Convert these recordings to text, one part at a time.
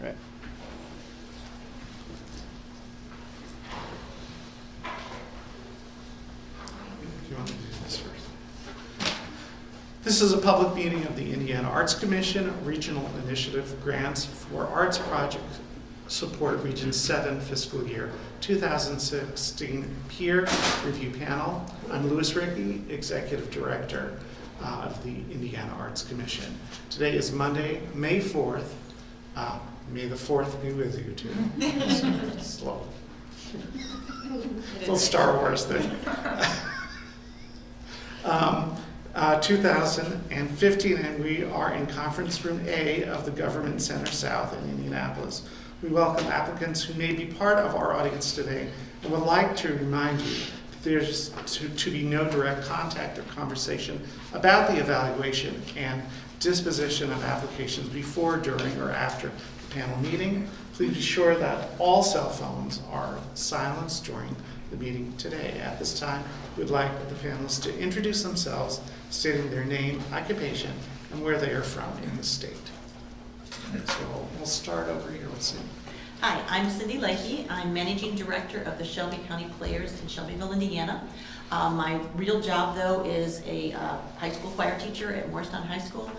Okay. Do you want to do this first? This is a public meeting of the Indiana Arts Commission Regional Initiative Grants for Arts Projects Support Region 7 Fiscal Year 2016 Peer Review Panel. I'm Louis Rickey, Executive Director of the Indiana Arts Commission. Today is Monday, May 4th. May the 4th be with you too. Slow. A little Star Wars thing. 2015, and we are in Conference Room A of the Government Center South in Indianapolis. We welcome applicants who may be part of our audience today and would like to remind you that there's to be no direct contact or conversation about the evaluation and disposition of applications before, during, or after the panel meeting. Please be sure that all cell phones are silenced during the meeting today. At this time, we'd like the panelists to introduce themselves, stating their name, occupation, and where they are from in the state. So we'll start over here with Cindy. Hi, I'm Cindy Leahy. I'm Managing Director of the Shelby County Players in Shelbyville, Indiana. My real job, though, is a high school choir teacher at Morristown High School.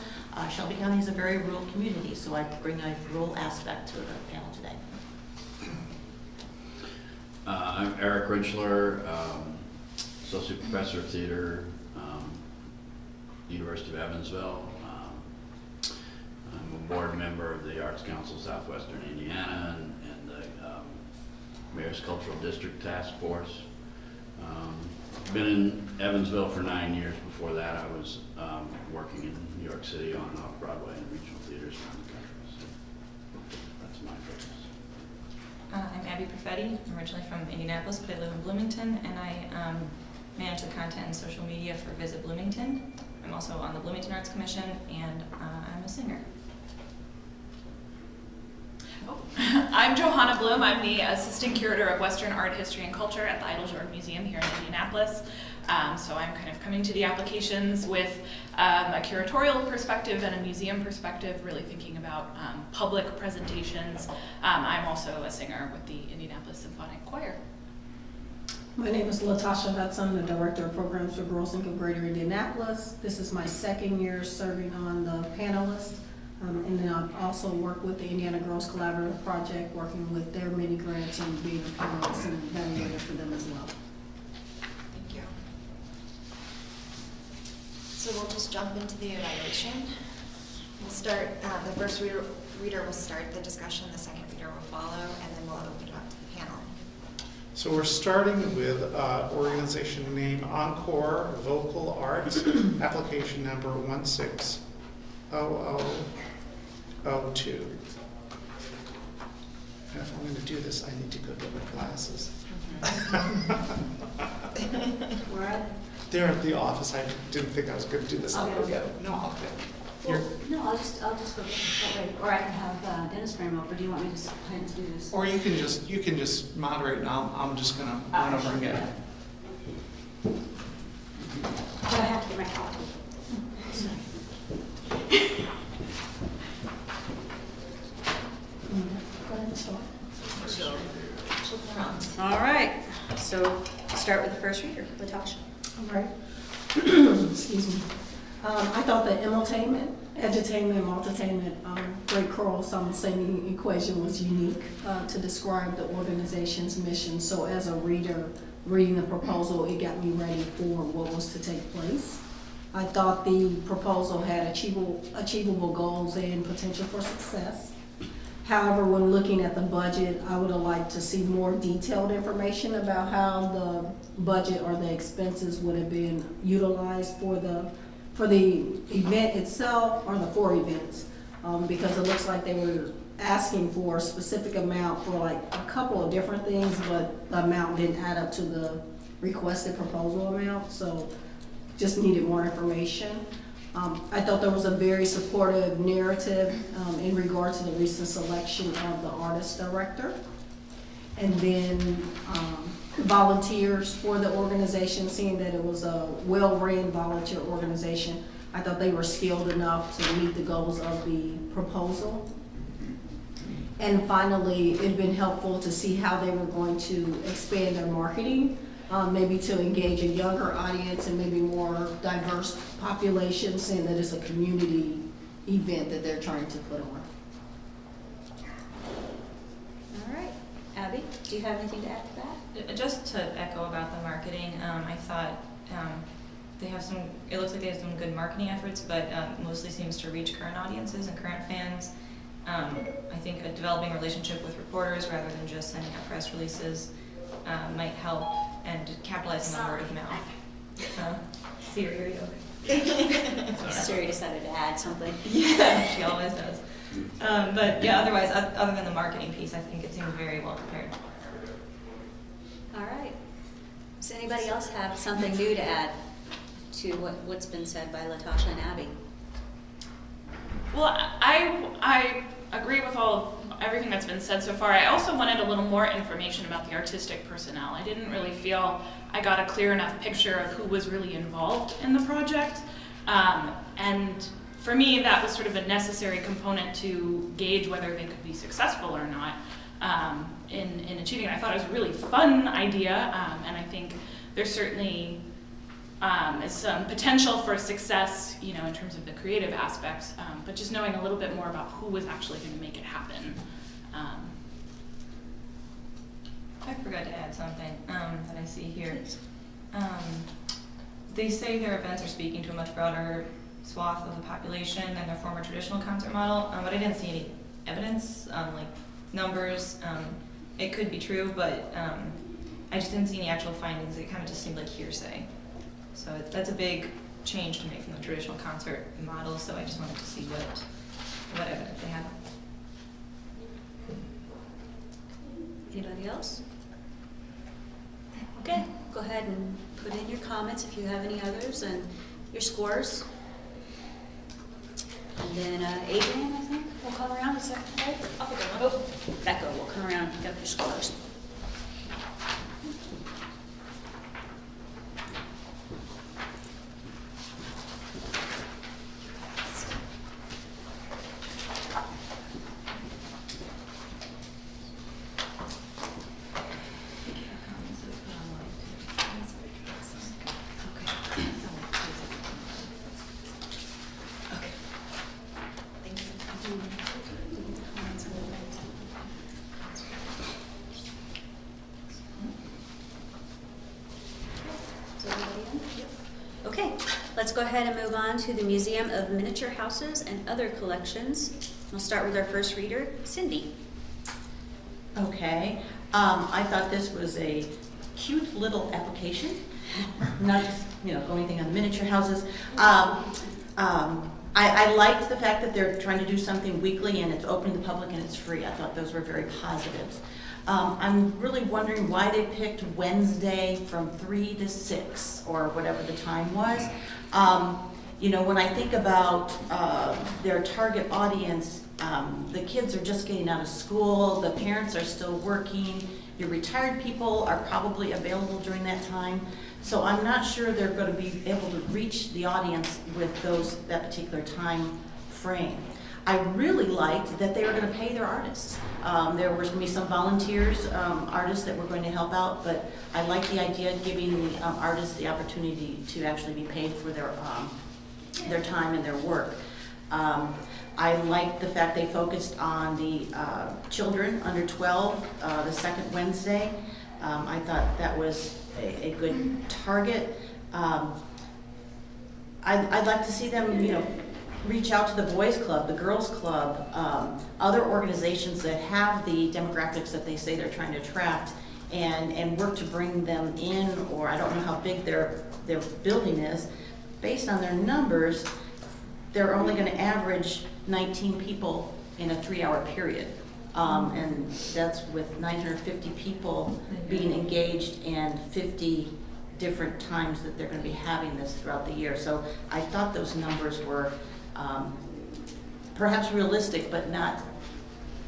Shelby County is a very rural community, so I bring a rural aspect to the panel today. I'm Eric Rinchler, Associate Professor of Theater, University of Evansville. I'm a board member of the Arts Council Southwestern Indiana and the Mayor's Cultural District Task Force. Been in Evansville for 9 years. Before that, I was working in New York City on and off Broadway and regional theaters around the country. So that's my focus. I'm Abby Perfetti. I'm originally from Indianapolis, but I live in Bloomington, and I manage the content and social media for Visit Bloomington. I'm also on the Bloomington Arts Commission, and I'm a singer. I'm Johanna Bloom. I'm the Assistant Curator of Western Art, History, and Culture at the Idle-Jordan Museum here in Indianapolis. So I'm kind of coming to the applications with a curatorial perspective and a museum perspective, really thinking about public presentations. I'm also a singer with the Indianapolis Symphonic Choir. My name is Latasha Hudson, the Director of Programs for Girls Inc. of Greater Indianapolis. This is my second year serving on the panelist. And then I've also worked with the Indiana Girls Collaborative Project, working with their mini grants and being a panelist and evaluator for them as well. Thank you. So we'll just jump into the evaluation. We'll start, the first reader will start the discussion, the second reader will follow, and then we'll open it up to the panel. So we're starting with organization name Encore Vocal Arts, application number 160002. And if I'm going to do this, I need to go get my glasses. Where are they? They're at the office. I didn't think I was going to do this. I'll go get them. No, I'll get them. Well, no, I'll just go get them. Or I can have Dennis frame over. Do you want me to just plan to do this? Or you can just moderate, and I'm just going to run over and get it. But I have to get my copy. All right, so start with the first reader, Latasha. All right. Excuse me. I thought the edutainment, multitainment, great Carl singing equation was unique to describe the organization's mission. So as a reader, reading the proposal, it got me ready for what was to take place. I thought the proposal had achievable goals and potential for success. However, when looking at the budget, I would have liked to see more detailed information about how the budget or the expenses would have been utilized for the event itself or the 4 events, because it looks like they were asking for a specific amount for like a couple of different things, but the amount didn't add up to the requested proposal amount, so just needed more information. I thought there was a very supportive narrative in regard to the recent selection of the artist director. And then volunteers for the organization, seeing that it was a well-run volunteer organization, I thought they were skilled enough to meet the goals of the proposal. And finally, it'd been helpful to see how they were going to expand their marketing, maybe to engage a younger audience and maybe more diverse population, saying that it's a community event that they're trying to put on. All right. Abby, do you have anything to add to that? Just to echo about the marketing, I thought they have some, it looks like they have some good marketing efforts, but mostly seems to reach current audiences and current fans. I think a developing relationship with reporters rather than just sending out press releases might help, and capitalizing on word of mouth. Siri, are you okay? Siri decided to add something. Yeah, she always does. But yeah, otherwise, other than the marketing piece, I think it seems very well prepared. All right. Does anybody else have something new to add to what's been said by Latasha and Abby? Well, I agree with everything that's been said so far. I also wanted a little more information about the artistic personnel. I didn't really feel I got a clear enough picture of who was really involved in the project. And for me, that was sort of a necessary component to gauge whether they could be successful or not in achieving it. I thought it was a really fun idea, and I think there's certainly is some potential for success, you know, in terms of the creative aspects, but just knowing a little bit more about who was actually going to make it happen. I forgot to add something that I see here. They say their events are speaking to a much broader swath of the population than their former traditional concert model, but I didn't see any evidence, like numbers. It could be true, but I just didn't see any actual findings. It kind of just seemed like hearsay. So that's a big change to make from the traditional concert model, so I just wanted to see what evidence they had. Anybody else? Okay, go ahead and put in your comments if you have any others and your scores. And then Adrian, I think, will come around. Is that right? Oh, Becca will come around and pick up your scores. Okay, let's go ahead and move on to the Museum of Miniature Houses and Other Collections. We'll start with our first reader, Cindy. Okay, I thought this was a cute little application, not just, you know, going anything on miniature houses. I liked the fact that they're trying to do something weekly and it's open to the public and it's free. I thought those were very positives. I'm really wondering why they picked Wednesday from 3 to 6 or whatever the time was. You know, when I think about their target audience, the kids are just getting out of school, the parents are still working, your retired people are probably available during that time. So I'm not sure they're going to be able to reach the audience with that particular time frame. I really liked that they were going to pay their artists. There was going to be some volunteers, artists that were going to help out, but I like the idea of giving the artists the opportunity to actually be paid for their time and their work. I liked the fact they focused on the children under 12, the second Wednesday. I thought that was a good target. I'd like to see them, you know, reach out to the boys club, the girls club, other organizations that have the demographics that they say they're trying to attract, and work to bring them in, or I don't know how big their building is. Based on their numbers, they're only going to average 19 people in a 3-hour period. And that's with 950 people being engaged and 50 different times that they're going to be having this throughout the year. So I thought those numbers were perhaps realistic, but not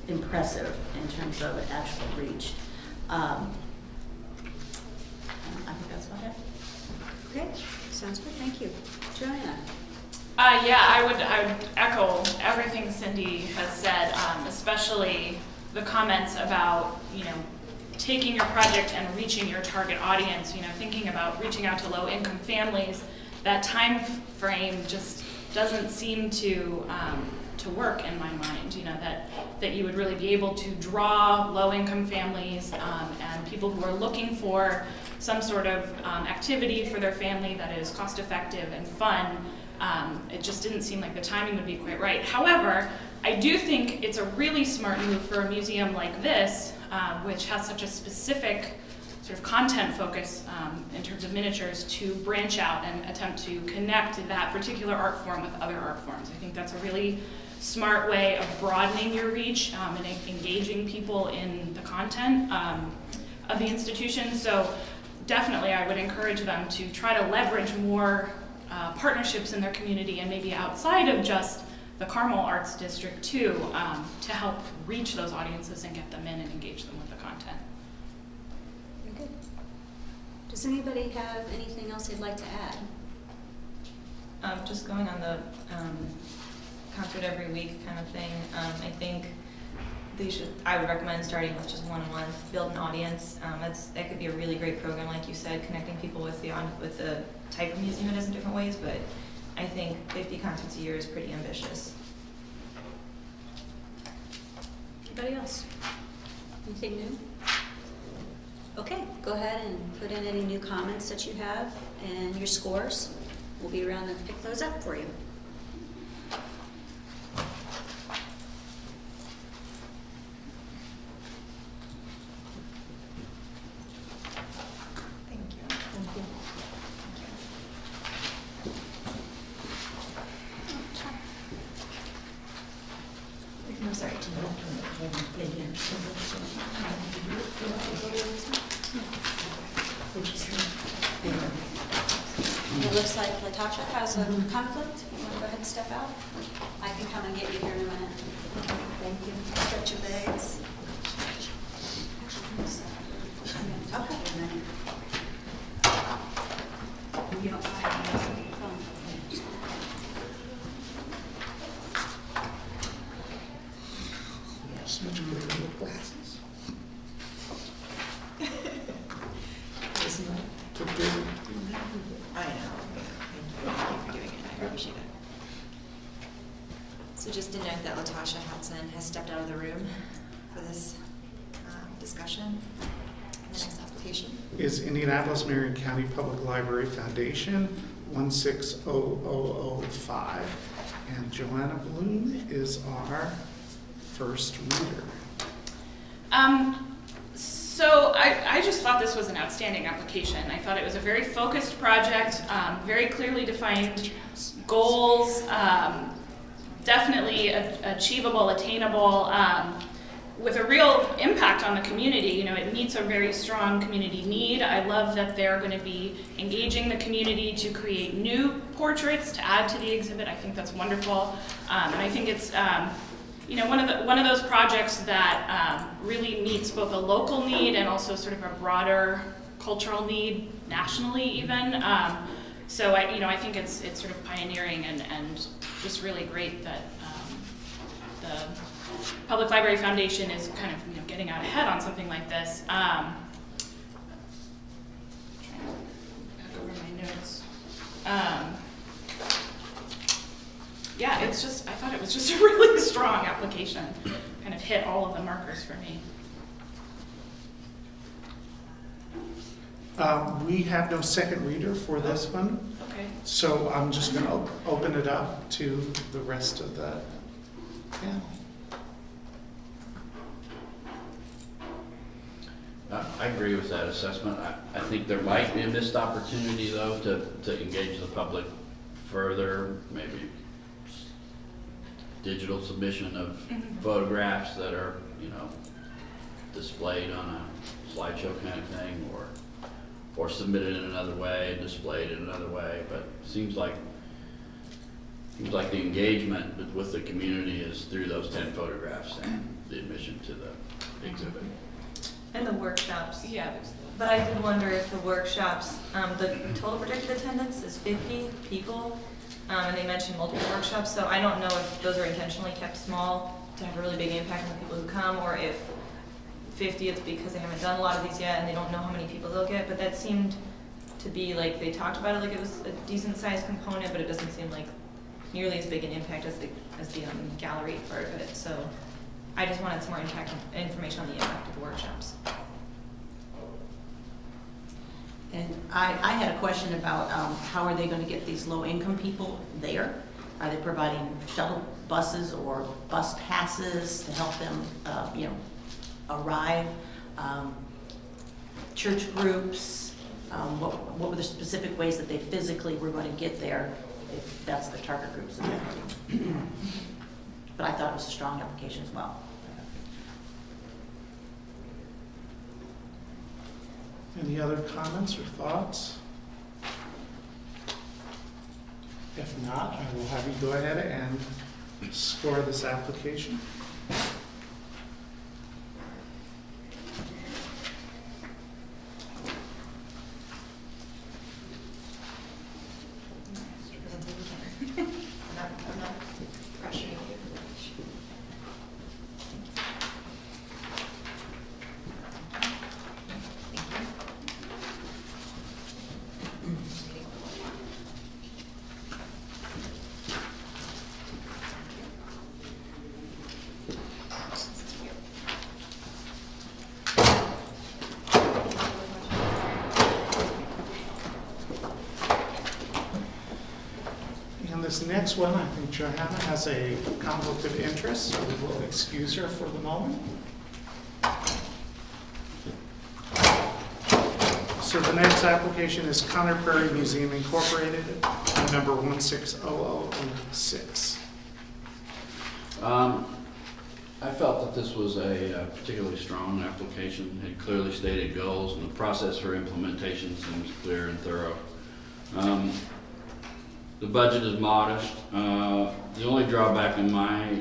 impressive in terms of actual reach. I think that's about it. Okay, sounds good. Thank you. Joanna. Yeah, I would echo everything Cindy has said, especially the comments about, you know, taking your project and reaching your target audience, you know, thinking about reaching out to low-income families, that time frame just doesn't seem to work in my mind, you know, that you would really be able to draw low-income families and people who are looking for some sort of activity for their family that is cost-effective and fun. It just didn't seem like the timing would be quite right. However, I do think it's a really smart move for a museum like this, which has such a specific sort of content focus in terms of miniatures, to branch out and attempt to connect that particular art form with other art forms. I think that's a really smart way of broadening your reach and engaging people in the content of the institution. So definitely I would encourage them to try to leverage more partnerships in their community and maybe outside of just the Carmel Arts District too, to help reach those audiences and get them in and engage them with the content. Very good. Does anybody have anything else they'd like to add? Just going on the concert every week kind of thing, I think I would recommend starting with just one-on-one, build an audience. That could be a really great program, like you said, connecting people with the type of museum it is in different ways, but I think 50 concerts a year is pretty ambitious. Anybody else? Anything new? Okay, go ahead and put in any new comments that you have and your scores. We'll be around to pick those up for you. It looks like Latasha has a conflict. You want to go ahead and step out? I can come and get you here in a minute. Thank you. Stretch your legs. Okay. You don't mind using your phone. Switch with glasses. Isn't that the big? I know. Thank you for doing it. I appreciate it. So just to note that Latasha Hudson has stepped out of the room for this discussion. The next application Is Indianapolis-Marion County Public Library Foundation 160005. And Joanna Bloom is our first reader. So I just thought this was an outstanding application. I thought it was a very focused project, very clearly defined goals, definitely achievable, attainable, with a real impact on the community. You know, it meets a very strong community need. I love that they're going to be engaging the community to create new portraits to add to the exhibit. I think that's wonderful, and I think it's you know, one of those projects that really meets both a local need and also sort of a broader cultural need nationally even. So I think it's sort of pioneering and just really great that the Public Library Foundation is kind of getting out ahead on something like this. Trying to back over my notes. Yeah, I thought it was just a really strong application. Kind of hit all of the markers for me. We have no second reader for this one. Okay. So I'm just going to open it up to the rest of the panel. I agree with that assessment. I think there might be a missed opportunity, though, to engage the public further, maybe digital submission of photographs that are, displayed on a slideshow kind of thing, or submitted in another way and displayed in another way. But it seems like the engagement with the community is through those 10 photographs and the admission to the exhibit. And the workshops. Yeah. But I did wonder if the workshops, the total projected attendance is 50 people, and they mentioned multiple workshops, so I don't know if those are intentionally kept small to have a really big impact on the people who come, or if 50, it's because they haven't done a lot of these yet and they don't know how many people they'll get. But that seemed to be like, they talked about it like it was a decent sized component, but it doesn't seem like nearly as big an impact as the gallery part of it. So I just wanted some more information on the impact of the workshops. And I had a question about how are they going to get these low-income people there? Are they providing shuttle buses or bus passes to help them, arrive? Church groups? What were the specific ways that they physically were going to get there, if that's the target groups that they're hitting? But I thought it was a strong application as well. Any other comments or thoughts? If not, I will have you go ahead and score this application. I'm not pressuring you. This next one, I think Johanna has a conflict of interest, so we will excuse her for the moment. So the next application is Conner Prairie Museum Incorporated, number 160006. I felt that this was a particularly strong application. It clearly stated goals, and the process for implementation seems clear and thorough. The budget is modest. The only drawback in my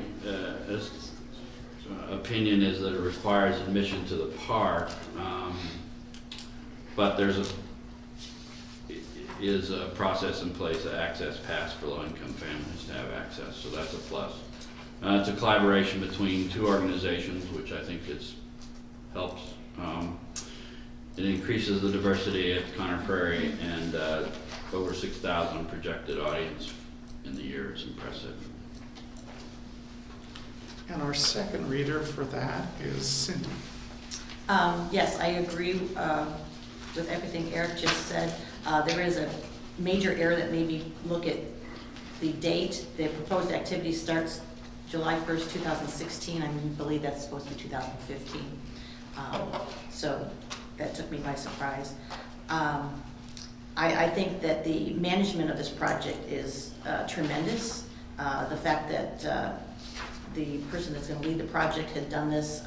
opinion is that it requires admission to the park, but there's a process in place, an access pass for low-income families to have access, so that's a plus. It's a collaboration between two organizations, which I think helps. It increases the diversity at Conner Prairie, and over 6,000 projected audience in the year is impressive. And our second reader for that is Cindy. Yes, I agree with everything Eric just said. There is a major error that made me look at the date. The proposed activity starts July 1st, 2016. I believe that's supposed to be 2015. So that took me by surprise. I think that the management of this project is tremendous. The fact that the person that's going to lead the project had done this,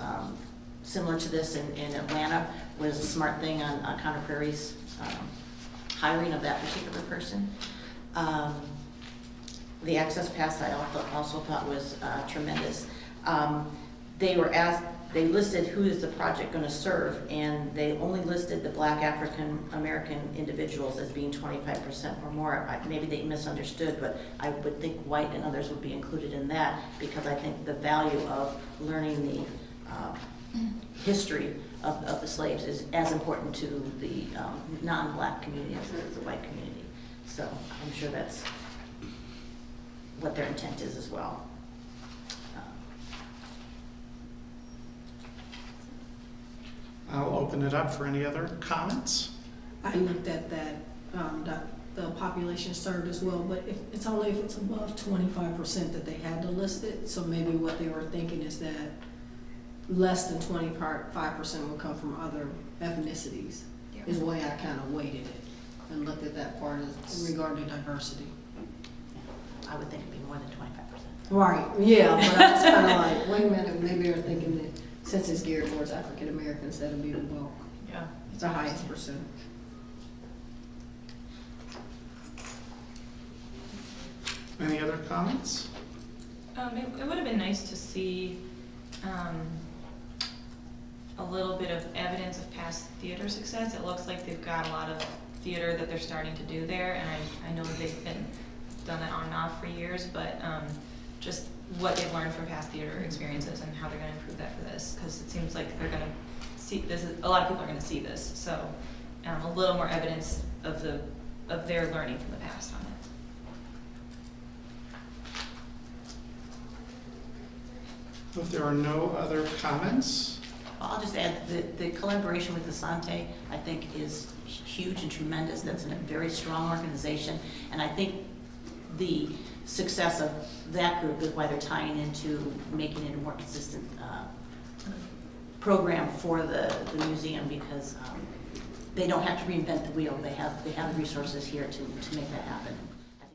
similar to this in Atlanta, was a smart thing on Conner Prairie's hiring of that particular person. The access pass I also thought was tremendous. They listed who is the project going to serve, and they only listed the Black African American individuals as being 25% or more. Maybe they misunderstood, but I would think white and others would be included in that, because I think the value of learning the history of the slaves is as important to the non-Black community as the white community. So I'm sure that's what their intent is as well. I'll open it up for any other comments. I looked at that, the population served as well, but it's only if it's above 25% that they had to list it. So maybe what they were thinking is that less than 25% will come from other ethnicities, is the way I kind of weighted it and looked at that part regarding diversity. I would think it'd be more than 25%. Right, yeah, but I was kind of like, wait a minute, maybe they're thinking that since it's geared towards African Americans, that'll be the bulk. Yeah, It's the highest percent. Any other comments? It would have been nice to see a little bit of evidence of past theater success. It looks like they've got a lot of theater that they're starting to do there, and I know they've been done that on and off for years, but just what they've learned from past theater experiences and how they're going to improve that for this, because it seems like they're going to see this. A lot of people are going to see this, so a little more evidence of their learning from the past on it. If there are no other comments, I'll just add that the collaboration with Asante, I think, is huge and tremendous. That's a very strong organization, and I think the success of that group is why they're tying into making it a more consistent program for the museum, because they don't have to reinvent the wheel. They have the resources here to make that happen.